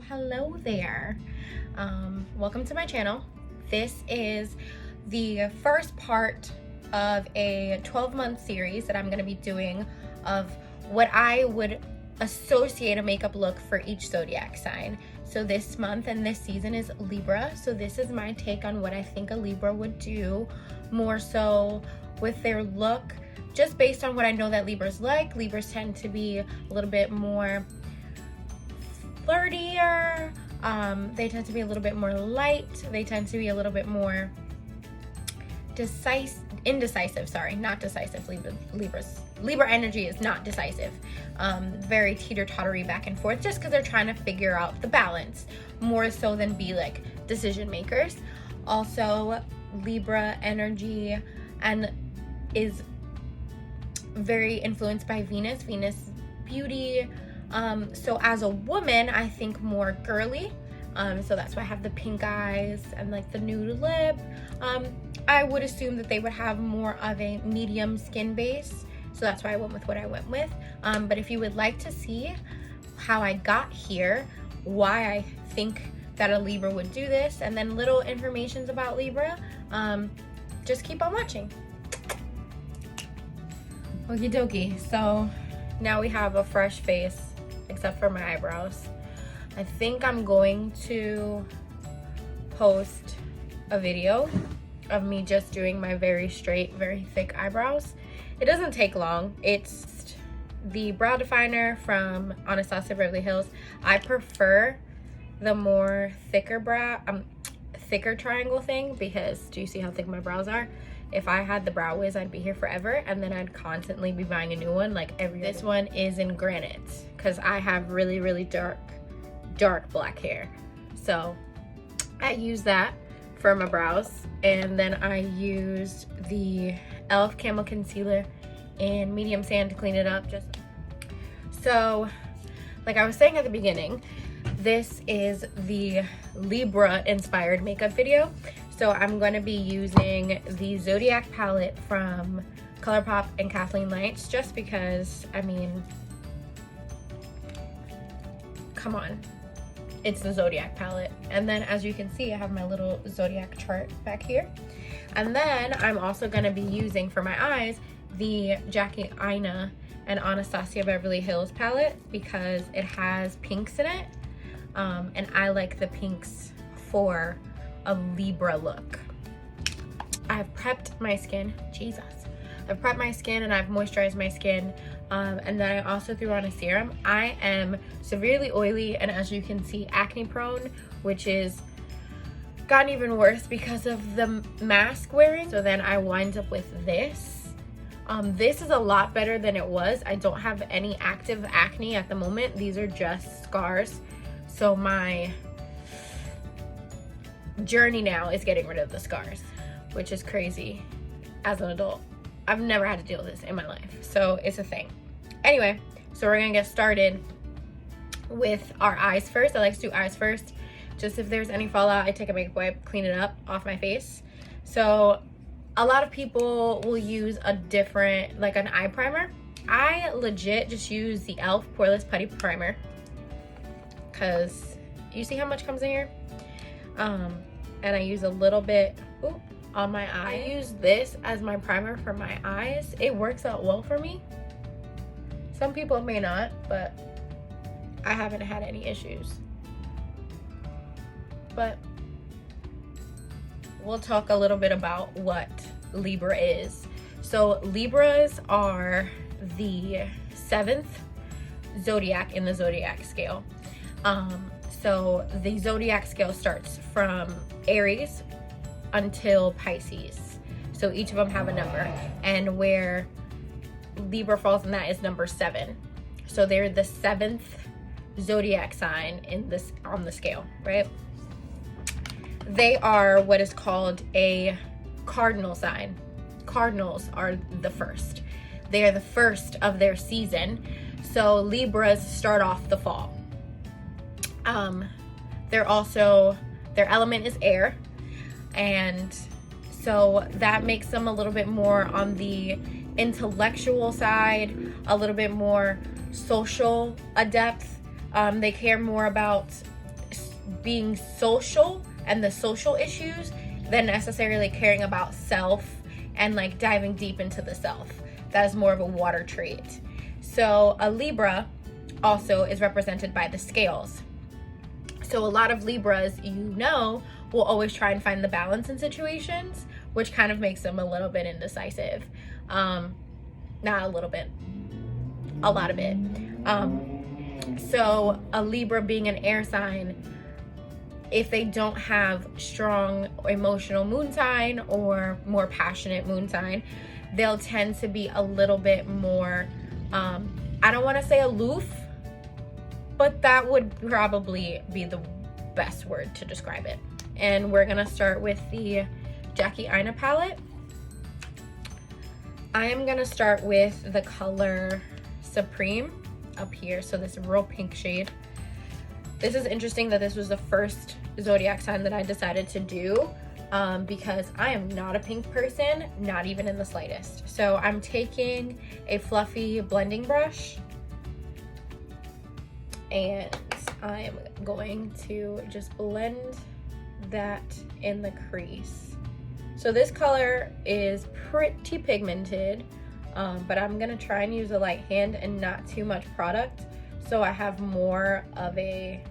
Hello there. Welcome to my channel. This is the first part of a 12-month series that I'm going to be doing of what I would associate a makeup look for each zodiac sign. So this month and this season is Libra, so this is my take on what I think a Libra would do, more so with their look, just based on what I know that Libras like. Libras tend to be a little bit more flirtier, they tend to be a little bit more light, they tend to be a little bit more indecisive, sorry, not decisive. Libra energy is not decisive, very teeter-tottery back and forth, just because they're trying to figure out the balance more so than be like decision makers. Also, Libra energy and is very influenced by Venus beauty. So as a woman, I think more girly. So that's why I have the pink eyes and like the nude lip. I would assume that they would have more of a medium skin base. So that's why I went with what I went with. But if you would like to see how I got here, why I think that a Libra would do this, and then little informations about Libra, just keep on watching. Okie dokie. So now we have a fresh face, except for my eyebrows. I think I'm going to post a video of me just doing my very straight, very thick eyebrows. It doesn't take long. It's the brow definer from Anastasia Beverly Hills. I prefer the more thicker thicker triangle thing, because do you see how thick my brows are? If I had the Brow Wiz, I'd be here forever, and then I'd constantly be buying a new one like every This one is in granite because I have really dark black hair. So I use that for my brows, and then I used the e.l.f. Camo Concealer in medium sand to clean it up. So like I was saying at the beginning, this is the Libra inspired makeup video. So I'm going to be using the Zodiac palette from ColourPop and Kathleen Lights, just because, I mean, come on, it's the Zodiac palette. And then as you can see, I have my little Zodiac chart back here. And then I'm also going to be using for my eyes the Jackie Aina and Anastasia Beverly Hills palette, because it has pinks in it, and I like the pinks for a Libra look. I've prepped my skin, Jesus. I've prepped my skin and I've moisturized my skin, and then I also threw on a serum. I am severely oily, and as you can see, acne prone, which is gotten even worse because of the mask wearing. So then I wind up with this. This is a lot better than it was. I don't have any active acne at the moment. These are just scars. So my journey now is getting rid of the scars, which is crazy as an adult. I've never had to deal with this in my life, so it's a thing. Anyway, so we're gonna get started with our eyes first. I like to do eyes first, just if there's any fallout, I take a makeup wipe, clean it up off my face. So a lot of people will use a different, like an eye primer. I legit just use the e.l.f. Poreless Putty Primer, because you see how much comes in here? And I use a little bit on my eye. I use this as my primer for my eyes. It works out well for me. Some people may not, but I haven't had any issues. But we'll talk a little bit about what Libra is. So Libras are the 7th zodiac in the zodiac scale. So the zodiac scale starts from Aries until Pisces. So each of them have a number, and where Libra falls in that is number 7. So they're the 7th zodiac sign in this on the scale, right? They are what is called a cardinal sign. Cardinals are the first. They are the first of their season. So Libras start off the fall. Their element is air, and so that makes them a little bit more on the intellectual side, a little bit more social adept. They care more about being social and the social issues than necessarily caring about self and like diving deep into the self. That is more of a water trait. So a Libra also is represented by the scales. So a lot of Libras, will always try and find the balance in situations, which kind of makes them a little bit indecisive. Not a little bit, a lot of it. So a Libra being an air sign, if they don't have strong emotional moon sign or more passionate moon sign, they'll tend to be a little bit more, I don't want to say aloof, but that would probably be the best word to describe it. And we're going to start with the Jackie Aina palette. I am going to start with the color Supreme up here. So this real pink shade. This is interesting that this was the first zodiac sign that I decided to do because I am not a pink person, not even in the slightest. So I'm taking a fluffy blending brush and I'm going to just blend that in the crease. So this color is pretty pigmented, but I'm gonna try and use a light hand and not too much product, so I have more of a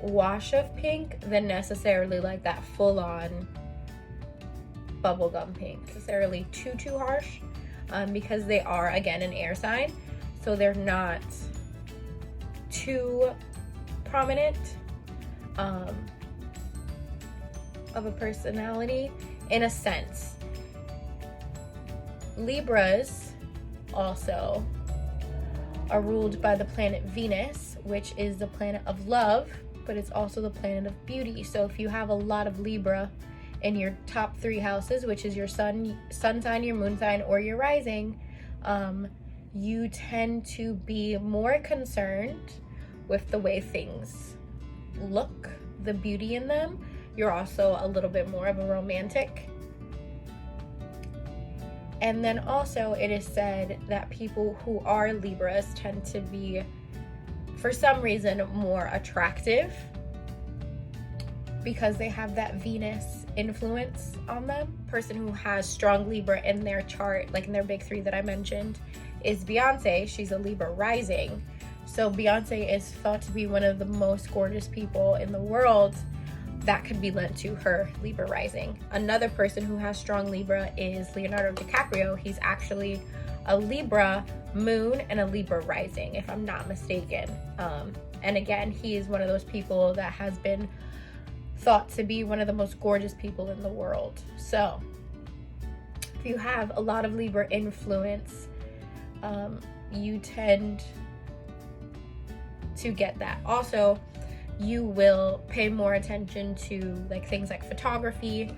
wash of pink than necessarily like that full-on bubblegum pink. Necessarily too harsh, because they are, again, an air sign, so they're not too prominent of a personality in a sense. Libras also are ruled by the planet Venus, which is the planet of love, but it's also the planet of beauty. So if you have a lot of Libra in your top 3 houses, which is your sun sign, your moon sign, or your rising, you tend to be more concerned with the way things look, the beauty in them. You're also a little bit more of a romantic. And then also it is said that people who are Libras tend to be, for some reason, more attractive because they have that Venus influence on them. Person who has strong Libra in their chart, like in their big 3 that I mentioned, is Beyonce. She's a Libra rising. So Beyonce is thought to be one of the most gorgeous people in the world. That could be lent to her Libra rising. Another person who has strong Libra is Leonardo DiCaprio. He's actually a Libra moon and a Libra rising, if I'm not mistaken. And again, he is one of those people that has been thought to be one of the most gorgeous people in the world. So if you have a lot of Libra influence, you tend to get that. Also, you will pay more attention to like things like photography,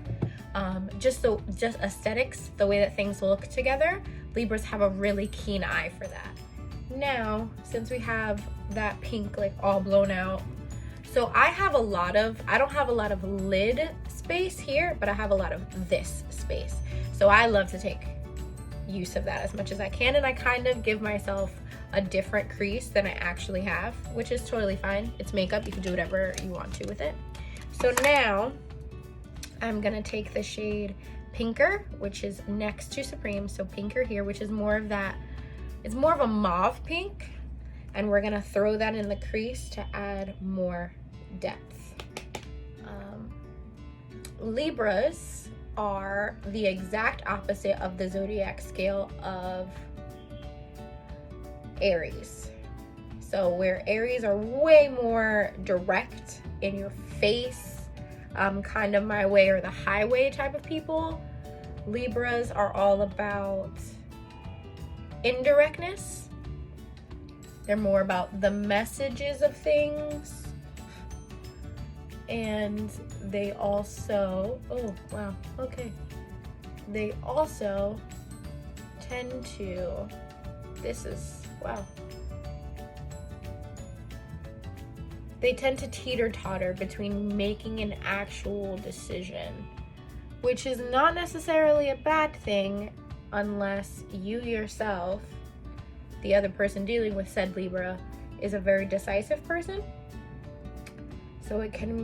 just aesthetics, the way that things look together. Libras have a really keen eye for that. Now, since we have that pink like all blown out, so I don't have a lot of lid space here, but I have a lot of this space. So I love to take use of that as much as I can, and I kind of give myself a different crease than I actually have, which is totally fine. It's makeup, you can do whatever you want to with it. So now I'm gonna take the shade Pinker, which is next to Supreme. So Pinker here, which is more of that, it's more of a mauve pink, and we're gonna throw that in the crease to add more depth. Libras are the exact opposite of the zodiac scale of Aries. So where Aries are way more direct, in your face, kind of my way or the highway type of people, Libras are all about indirectness. They're more about the messages of things. And they also, oh wow, okay. They also tend to, this is, wow. They tend to teeter-totter between making an actual decision, which is not necessarily a bad thing unless you yourself, the other person dealing with said Libra, is a very decisive person. So it can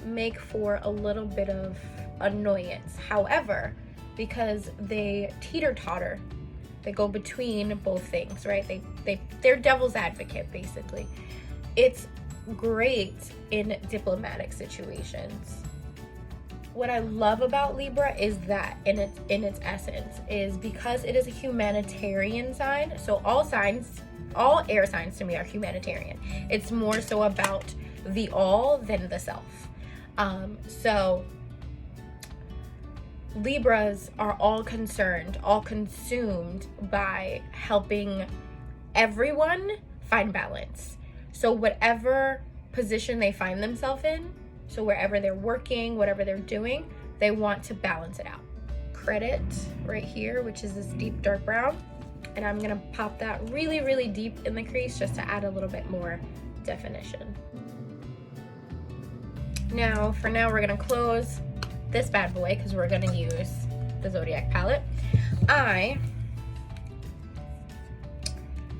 make for a little bit of annoyance. However, because they teeter-totter, they go between both things, right? They're devil's advocate, basically. It's great in diplomatic situations. What I love about Libra is that in its essence is because it is a humanitarian sign. So all air signs to me are humanitarian. It's more so about the all than the self. So Libras are all concerned, all consumed by helping everyone find balance. So whatever position they find themselves in, so wherever they're working, whatever they're doing, they want to balance it out. Credit right here, which is this deep dark brown, and I'm gonna pop that really, really deep in the crease just to add a little bit more definition. Now, for now, we're gonna close this bad boy because we're gonna use the Zodiac palette. I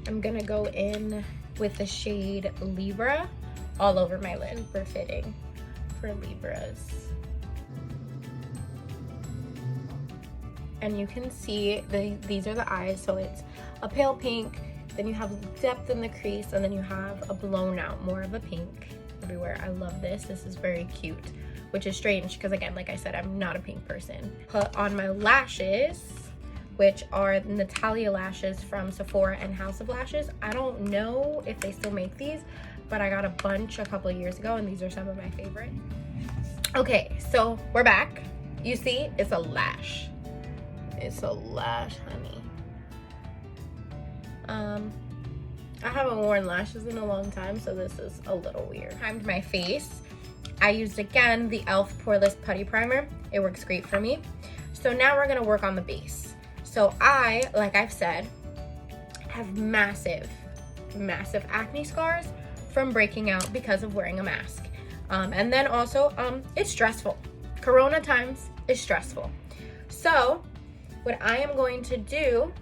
am gonna go in with the shade Libra all over my lid. Super fitting for Libras. And you can see these are the eyes, so it's a pale pink, then you have depth in the crease, and then you have a blown out, more of a pink everywhere. I love this. This is very cute, which is strange because, again, like I said, I'm not a pink person. Put on my lashes, which are Natalia lashes from Sephora and House of Lashes. I don't know if they still make these, but I got a bunch a couple of years ago, and these are some of my favorite. Okay, so we're back. You see, it's a lash. It's a lash, honey. I haven't worn lashes in a long time, so this is a little weird. Primed my face. I used, again, the e.l.f. Poreless Putty Primer. It works great for me. So now we're gonna work on the base. So I, like I've said, have massive, massive acne scars from breaking out because of wearing a mask. And then also, it's stressful. Corona times is stressful. So what I am going to do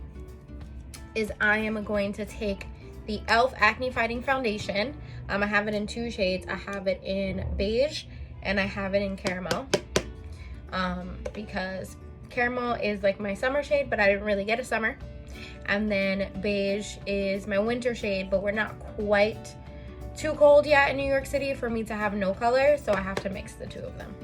is I am going to take the e.l.f. Acne Fighting Foundation. I have it in 2 shades. I have it in beige and I have it in caramel. Because caramel is like my summer shade, but I didn't really get a summer. And then beige is my winter shade, but we're not quite too cold yet in New York City for me to have no color, so I have to mix the 2 of them.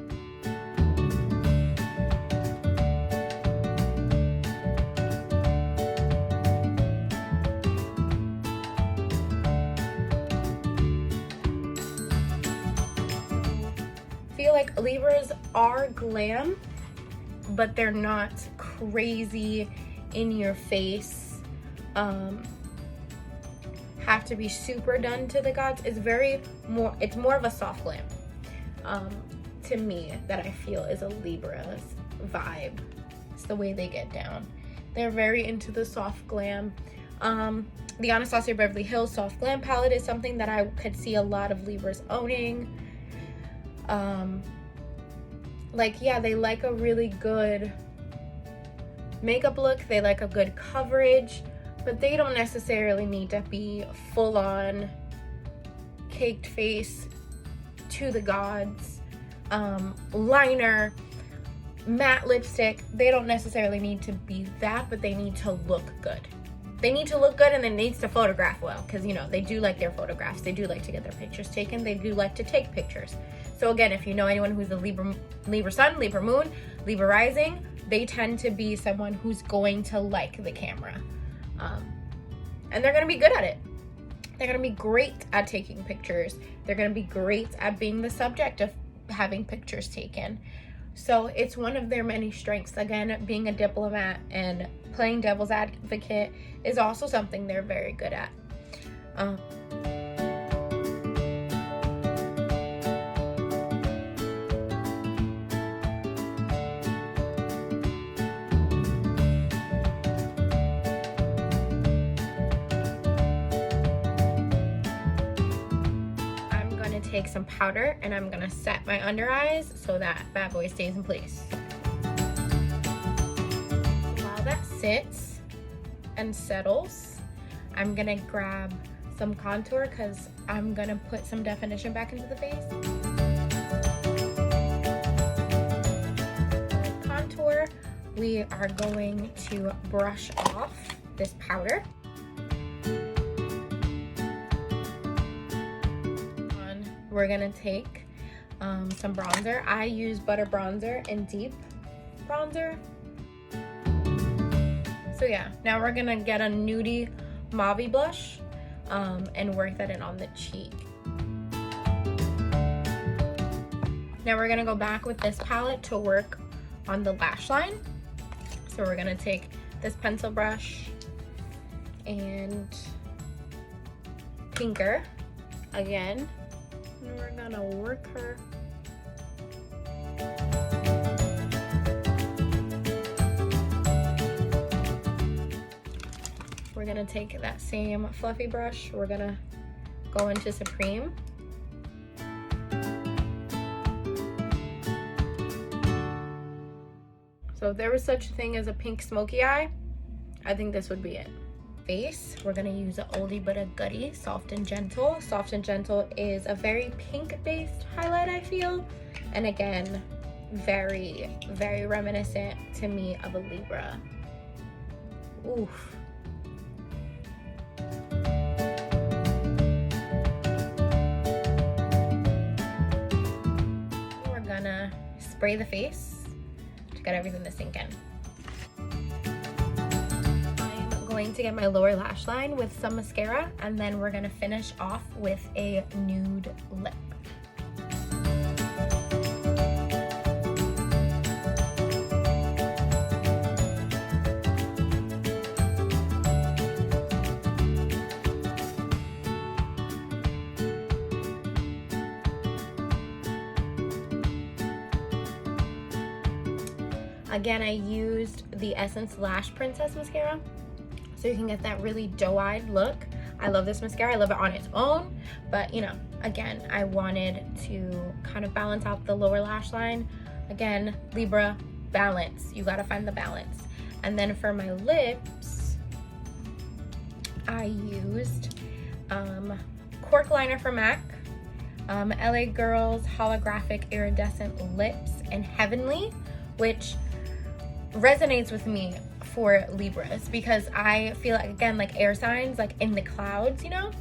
I feel like Libras are glam, but they're not crazy in your face. Have to be super done to the gods. It's more of a soft glam to me that I feel is a Libra's vibe. It's the way they get down. They're very into the soft glam. The Anastasia Beverly Hills soft glam palette is something that I could see a lot of Libras owning. Yeah, they like a really good makeup look. They like a good coverage, but they don't necessarily need to be full-on caked face to the gods. Liner, matte lipstick, they don't necessarily need to be that, but they need to look good. They need to look good, and it needs to photograph well, because, you know, they do like their photographs. They do like to get their pictures taken. They do like to take pictures. So again, if you know anyone who's a Libra Sun, Libra Moon, Libra Rising, they tend to be someone who's going to like the camera. And they're going to be good at it. They're going to be great at taking pictures. They're going to be great at being the subject of having pictures taken. So it's one of their many strengths. Again, being a diplomat and playing devil's advocate is also something they're very good at. Take some powder and I'm gonna set my under eyes so that bad boy stays in place. While that sits and settles, I'm gonna grab some contour because I'm gonna put some definition back into the face. Contour, we are going to brush off this powder. We're gonna take some bronzer. I use butter bronzer and deep bronzer. So yeah, now we're gonna get a nudie mauve blush and work that in on the cheek. Now we're gonna go back with this palette to work on the lash line. So we're gonna take this pencil brush and pinker again. And we're gonna work her. We're gonna take that same fluffy brush. We're gonna go into Supreme. So if there was such a thing as a pink smoky eye, I think this would be it. Face, we're gonna use an oldie but a goodie, Soft and Gentle. Soft and Gentle is a very pink based highlight, I feel, and again, very, very reminiscent to me of a Libra. Oof. We're gonna spray the face to get everything to sink in. Going to get my lower lash line with some mascara, and then we're gonna finish off with a nude lip. Again, I used the Essence Lash Princess mascara, so you can get that really doe-eyed look. I love this mascara. I love it on its own, but you know, again, I wanted to kind of balance out the lower lash line. Again, Libra, balance. You gotta find the balance. And then for my lips, I used Cork Liner from MAC, LA Girls Holographic Iridescent Lips in Heavenly, which resonates with me for Libras because I feel like, again, like air signs, like in the clouds, you know?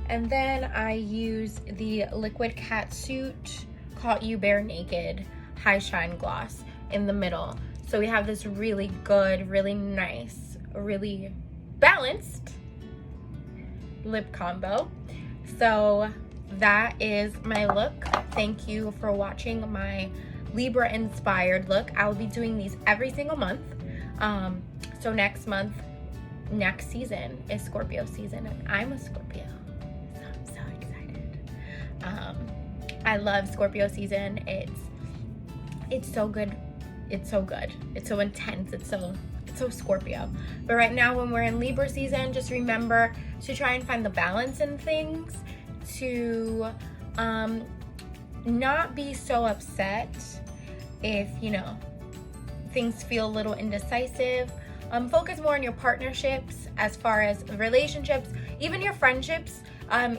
And then I use the Liquid Catsuit Caught You Bare Naked High Shine Gloss in the middle. So we have this really good, really nice, really balanced lip combo. So that is my look. Thank you for watching my Libra inspired look. I'll be doing these every single month. So next season is Scorpio season, and I'm a Scorpio, so I'm so excited. I love Scorpio season. It's so good. It's so good. It's so intense. It's so Scorpio. But right now, when we're in Libra season, just remember to try and find the balance in things, to not be so upset if, you know, things feel a little indecisive. Focus more on your partnerships as far as relationships, even your friendships,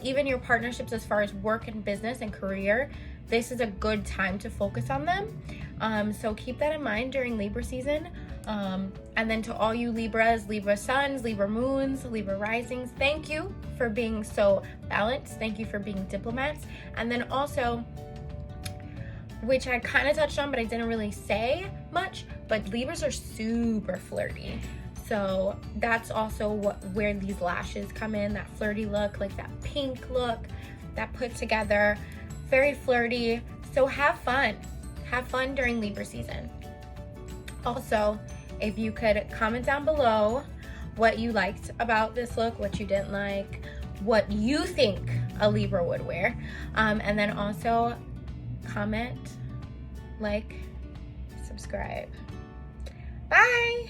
even your partnerships as far as work and business and career. This is a good time to focus on them. So keep that in mind during Libra season. And then to all you Libras, Libra suns, Libra moons, Libra risings, thank you for being so balanced. Thank you for being diplomats. And then also, which I kind of touched on, but I didn't really say much, but Libras are super flirty. So that's also where these lashes come in, that flirty look, like that pink look, that put together, very flirty. So have fun during Libra season. Also, if you could comment down below what you liked about this look, what you didn't like, what you think a Libra would wear, and then also comment, like, subscribe. Bye!